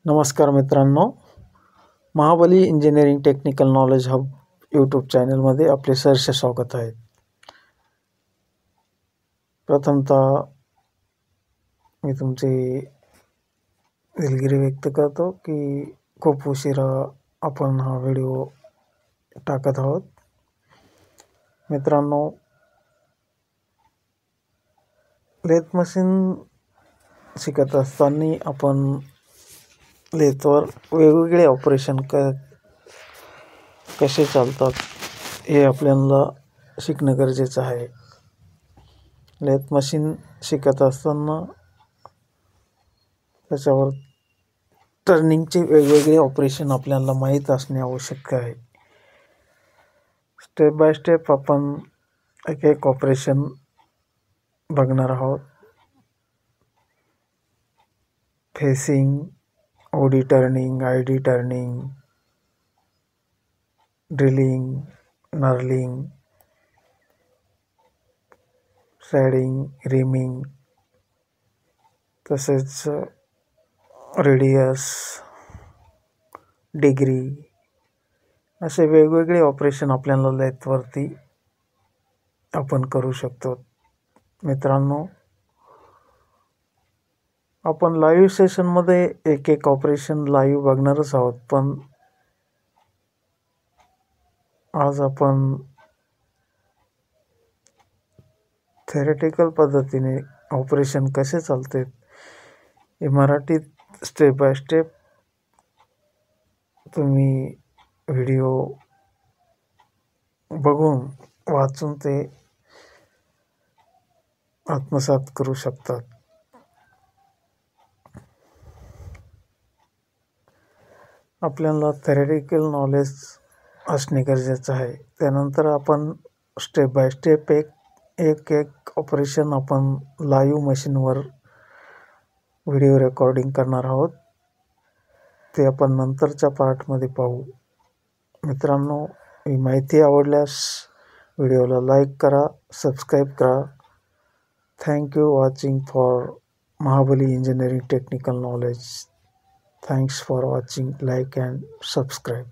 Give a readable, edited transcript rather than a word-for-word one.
नमस्कार मित्रांनो, Mahabali engineering technical knowledge hub YouTube चॅनलमध्ये आपले सहर्ष स्वागत आहे. प्रथमतः मी तुमची दिलगिरी व्यक्त करतो की खूप उशिरा आपण हा व्हिडिओ टाकत आहोत. मित्रांनो, लेथ मशीन शिकत असताना आपण लेथवर वेगवेगळे ऑपरेशन कसे चालतात हे आपल्याला शिकणं गरजेचं आहे. लेथ मशीन शिकत असताना त्याच्यावर टर्निंगचे वेगवेगळे ऑपरेशन आपल्याला माहीत असणे आवश्यक आहे. स्टेप बाय स्टेप आपण एक एक ऑपरेशन बघणार आहोत. Facing, OD turning, ID turning, drilling, knurling, sanding, reaming, तसेच रेडियस, डिग्री असे वेगवेगळे ऑपरेशन आपल्याला लेथवरती आपण करू शकतो. मित्रांनो, आपण लाईव्ह सेशनमध्ये एक एक ऑपरेशन लाईव्ह बघणारच आहोत, पण आज आपण थेरेटिकल पद्धतीने ऑपरेशन कसे चालते हे मराठीत स्टेप बाय स्टेप तुम्ही व्हिडिओ बघून वाचून ते आत्मसात करू शकतात. आपल्याला थेरेटिकल नॉलेज असणे गरजेचं आहे. त्यानंतर आपण स्टेप बाय स्टेप एक ऑपरेशन आपण लाईव्ह मशीनवर व्हिडिओ रेकॉर्डिंग करणार आहोत. ते आपण नंतरच्या पार्टमध्ये पाहू. मित्रांनो, ही माहिती आवडल्यास व्हिडिओला लाईक करा, सबस्क्राईब करा. Thank you watching for Mahabali engineering technical knowledge. Thanks for watching, like and subscribe.